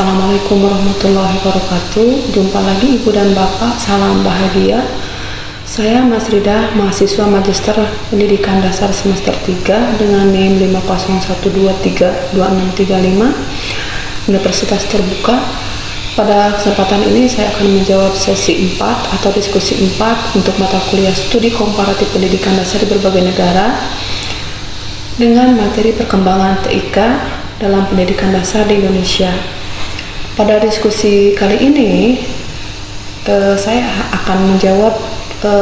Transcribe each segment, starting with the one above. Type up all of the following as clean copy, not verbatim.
Assalamualaikum warahmatullahi wabarakatuh. Jumpa lagi Ibu dan Bapak, salam bahagia. Saya Mas Rida, mahasiswa Magister Pendidikan Dasar semester 3 dengan NIM 501232635 Universitas Terbuka. Pada kesempatan ini saya akan menjawab sesi 4 atau diskusi 4 untuk mata kuliah studi komparatif pendidikan dasar di berbagai negara dengan materi perkembangan TIK dalam pendidikan dasar di Indonesia. Pada diskusi kali ini saya akan menjawab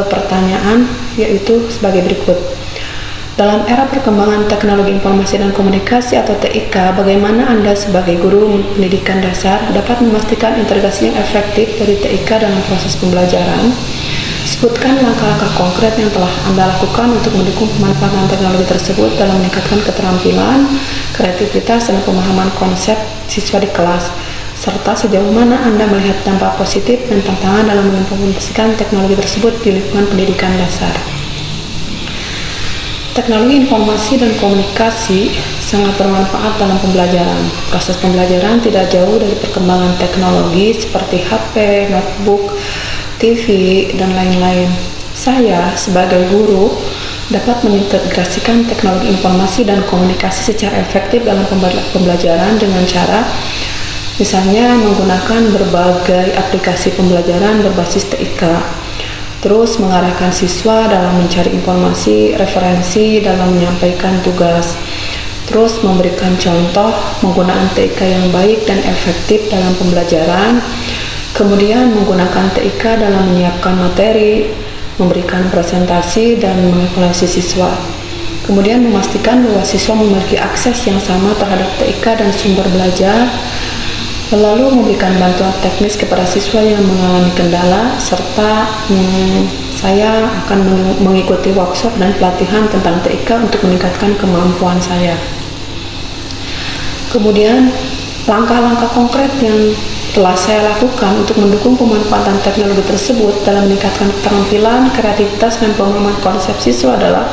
pertanyaan, yaitu sebagai berikut. Dalam era perkembangan teknologi informasi dan komunikasi atau TIK, bagaimana Anda sebagai guru pendidikan dasar dapat memastikan integrasi yang efektif dari TIK dalam proses pembelajaran? Sebutkan langkah-langkah konkret yang telah Anda lakukan untuk mendukung pemanfaatan teknologi tersebut dalam meningkatkan keterampilan, kreativitas, dan pemahaman konsep siswa di kelas, serta sejauh mana Anda melihat dampak positif dan tantangan dalam mengimplementasikan teknologi tersebut di lingkungan pendidikan dasar. Teknologi informasi dan komunikasi sangat bermanfaat dalam pembelajaran. Proses pembelajaran tidak jauh dari perkembangan teknologi seperti HP, notebook, TV, dan lain-lain. Saya sebagai guru dapat mengintegrasikan teknologi informasi dan komunikasi secara efektif dalam pembelajaran dengan cara misalnya menggunakan berbagai aplikasi pembelajaran berbasis TIK, terus mengarahkan siswa dalam mencari informasi, referensi dalam menyampaikan tugas, terus memberikan contoh penggunaan TIK yang baik dan efektif dalam pembelajaran, kemudian menggunakan TIK dalam menyiapkan materi, memberikan presentasi dan mengevaluasi siswa. Kemudian memastikan bahwa siswa memiliki akses yang sama terhadap TIK dan sumber belajar, lalu memberikan bantuan teknis kepada siswa yang mengalami kendala, serta saya akan mengikuti workshop dan pelatihan tentang TIK untuk meningkatkan kemampuan saya. Kemudian langkah-langkah konkret yang telah saya lakukan untuk mendukung pemanfaatan teknologi tersebut dalam meningkatkan keterampilan, kreativitas, dan pemahaman konsep siswa adalah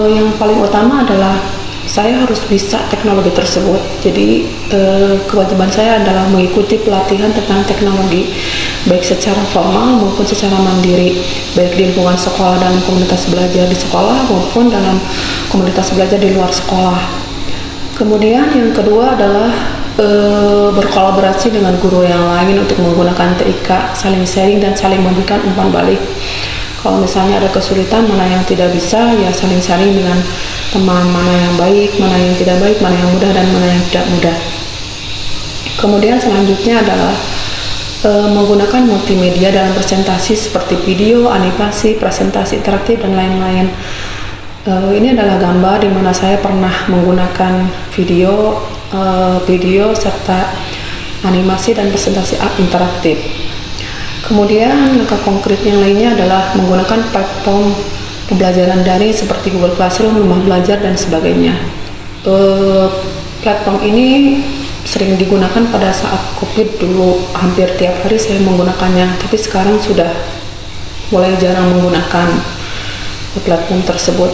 yang paling utama adalah saya harus bisa teknologi tersebut. Jadi kewajiban saya adalah mengikuti pelatihan tentang teknologi baik secara formal maupun secara mandiri, baik di lingkungan sekolah dalam komunitas belajar di sekolah maupun dalam komunitas belajar di luar sekolah. Kemudian yang kedua adalah berkolaborasi dengan guru yang lain untuk menggunakan TIK, saling sharing dan saling memberikan umpan balik. Kalau misalnya ada kesulitan, mana yang tidak bisa, ya saling sharing dengan teman, mana yang baik, mana yang tidak baik, mana yang mudah, dan mana yang tidak mudah. Kemudian selanjutnya adalah menggunakan multimedia dalam presentasi seperti video, animasi, presentasi interaktif, dan lain-lain. Ini adalah gambar di mana saya pernah menggunakan video serta animasi dan presentasi interaktif. Kemudian langkah konkret yang lainnya adalah menggunakan platform pembelajaran daring seperti Google Classroom, Rumah Belajar, dan sebagainya. Platform ini sering digunakan pada saat COVID dulu, hampir tiap hari saya menggunakannya, tapi sekarang sudah mulai jarang menggunakan platform tersebut.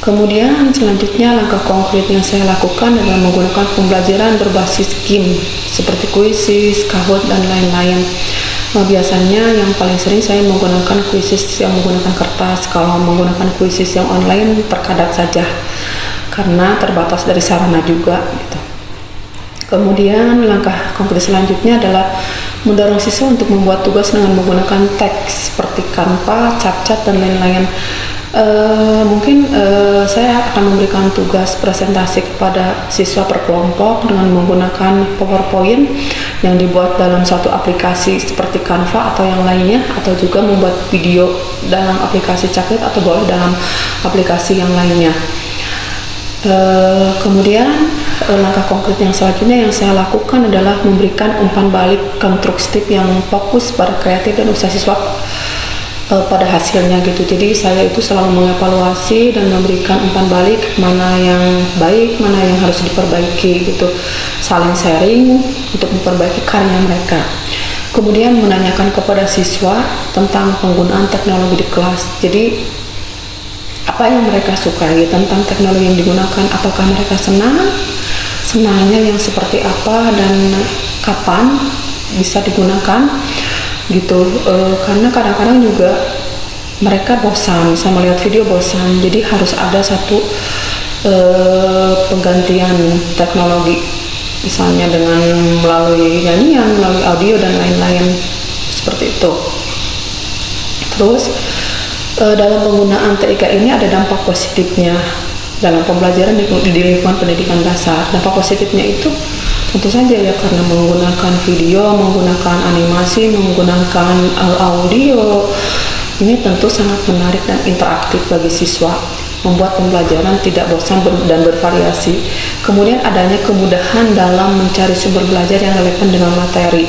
Kemudian selanjutnya langkah konkret yang saya lakukan adalah menggunakan pembelajaran berbasis game seperti Quizzes, Kahoot, dan lain-lain. Biasanya yang paling sering saya menggunakan Quizzes yang menggunakan kertas. Kalau menggunakan Quizzes yang online terkadang saja karena terbatas dari sarana juga gitu. Kemudian langkah konkret selanjutnya adalah mendorong siswa untuk membuat tugas dengan menggunakan teks seperti Canva, CapCut, dan lain-lain. Mungkin saya akan memberikan tugas presentasi kepada siswa per kelompok dengan menggunakan PowerPoint yang dibuat dalam satu aplikasi seperti Canva atau yang lainnya, atau juga membuat video dalam aplikasi CapCut atau boleh dalam aplikasi yang lainnya. Kemudian langkah konkret yang selanjutnya yang saya lakukan adalah memberikan umpan balik konstruktif yang fokus pada kreatif dan usaha siswa pada hasilnya gitu. Jadi saya itu selalu mengevaluasi dan memberikan umpan balik mana yang baik, mana yang harus diperbaiki gitu, saling sharing untuk memperbaiki karya mereka. Kemudian menanyakan kepada siswa tentang penggunaan teknologi di kelas. Jadi apa yang mereka sukai tentang teknologi yang digunakan, apakah mereka senang senangnya yang seperti apa dan kapan bisa digunakan gitu. Karena kadang-kadang juga mereka bosan, saya melihat video bosan, jadi harus ada satu penggantian teknologi, misalnya dengan melalui nyanyian, melalui audio dan lain-lain seperti itu. Terus dalam penggunaan TIK ini ada dampak positifnya dalam pembelajaran di lingkungan pendidikan dasar. Dampak positifnya itu tentu saja ya, karena menggunakan video, menggunakan animasi, menggunakan audio, ini tentu sangat menarik dan interaktif bagi siswa, membuat pembelajaran tidak bosan dan bervariasi. Kemudian adanya kemudahan dalam mencari sumber belajar yang relevan dengan materi.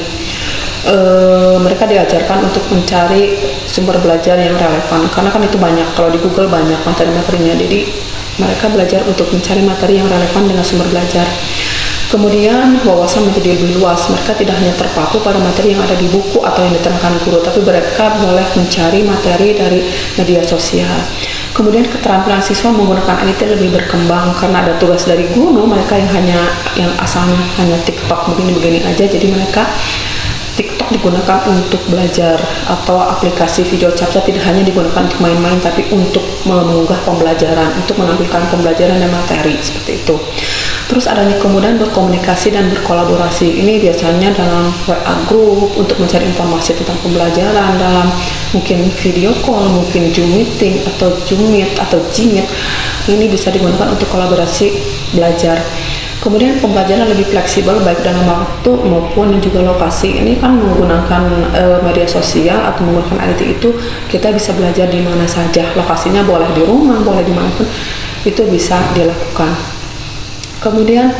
Mereka diajarkan untuk mencari sumber belajar yang relevan, karena kan itu banyak, kalau di Google banyak materi-materinya, jadi mereka belajar untuk mencari materi yang relevan dengan sumber belajar. Kemudian wawasan menjadi lebih luas, mereka tidak hanya terpaku pada materi yang ada di buku atau yang diterangkan guru, tapi mereka boleh mencari materi dari media sosial. Kemudian keterampilan siswa menggunakan IT lebih berkembang karena ada tugas dari guru. Mereka yang asalnya hanya TikTok begini-begini aja, jadi mereka TikTok digunakan untuk belajar, atau aplikasi video captcha tidak hanya digunakan untuk main-main, tapi untuk mengunggah pembelajaran, untuk menampilkan pembelajaran dan materi seperti itu. Terus adanya kemudahan berkomunikasi dan berkolaborasi, ini biasanya dalam WA group untuk mencari informasi tentang pembelajaran, dalam mungkin video call, mungkin Zoom meeting atau Zoom Meet atau Jmeet, ini bisa digunakan untuk kolaborasi belajar. Kemudian pembelajaran lebih fleksibel baik dalam waktu maupun juga lokasi. Ini kan menggunakan media sosial atau menggunakan IT itu, kita bisa belajar di mana saja. Lokasinya boleh di rumah, boleh dimanapun, itu bisa dilakukan. Kemudian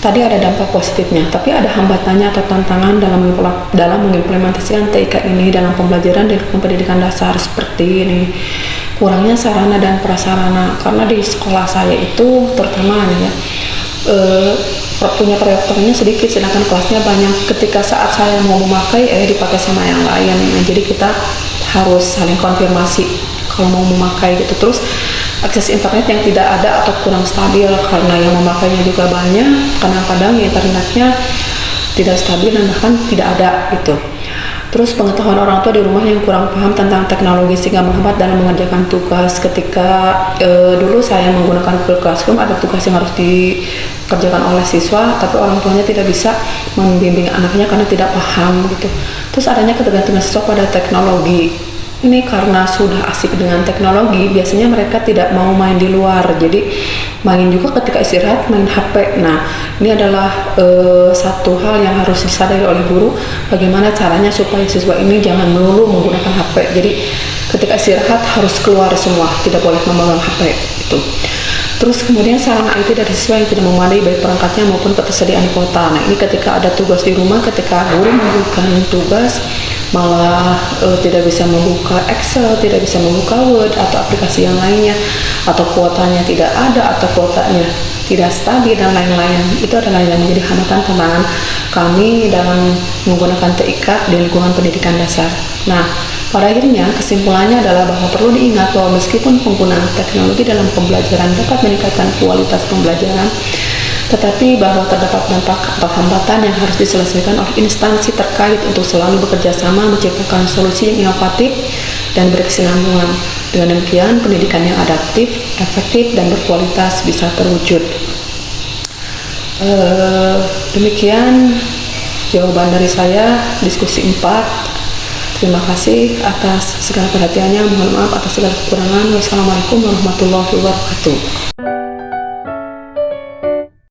tadi ada dampak positifnya, tapi ada hambatannya atau tantangan dalam mengimplementasikan TIK ini dalam pembelajaran di lingkungan pendidikan dasar seperti ini. Kurangnya sarana dan prasarana, karena di sekolah saya itu terutama ya, punya proyektornya sedikit, sedangkan kelasnya banyak. Ketika saat saya mau memakai, dipakai sama yang lain. Nah, jadi kita harus saling konfirmasi kalau mau memakai gitu. Terus akses internet yang tidak ada atau kurang stabil, karena yang memakainya juga banyak. Kadang-kadang internetnya tidak stabil dan bahkan tidak ada gitu. Terus pengetahuan orang tua di rumah yang kurang paham tentang teknologi sehingga menghambat dalam mengerjakan tugas. Ketika dulu saya menggunakan Google Classroom, ada tugas yang harus dikerjakan oleh siswa, tapi orang tuanya tidak bisa membimbing anaknya karena tidak paham gitu. Terus adanya ketergantungan siswa pada teknologi. Ini karena sudah asik dengan teknologi, biasanya mereka tidak mau main di luar, jadi main juga ketika istirahat, main HP. Nah, ini adalah satu hal yang harus disadari oleh guru, bagaimana caranya supaya siswa ini jangan melulu menggunakan HP. Jadi ketika istirahat harus keluar semua, tidak boleh memegang HP itu. Terus kemudian sarana IT dari siswa yang tidak memadai baik perangkatnya maupun ketersediaan kuota. Nah, ini ketika ada tugas di rumah, ketika guru memberikan tugas, malah tidak bisa membuka Excel, tidak bisa membuka Word atau aplikasi yang lainnya, atau kuotanya tidak ada, atau kuotanya tidak stabil dan lain-lain. Itu adalah yang menjadi hambatan tantangan kami dalam menggunakan TIK di lingkungan pendidikan dasar. Nah, pada akhirnya kesimpulannya adalah bahwa perlu diingat bahwa meskipun penggunaan teknologi dalam pembelajaran dapat meningkatkan kualitas pembelajaran, tetapi bahwa terdapat dampak atau hambatan yang harus diselesaikan oleh instansi terkait untuk selalu bekerja sama menciptakan solusi yang inovatif dan berkesinambungan. Dengan demikian, pendidikan yang adaptif, efektif, dan berkualitas bisa terwujud. Demikian jawaban dari saya, diskusi 4. Terima kasih atas segala perhatiannya. Mohon maaf atas segala kekurangan. Wassalamualaikum warahmatullahi wabarakatuh.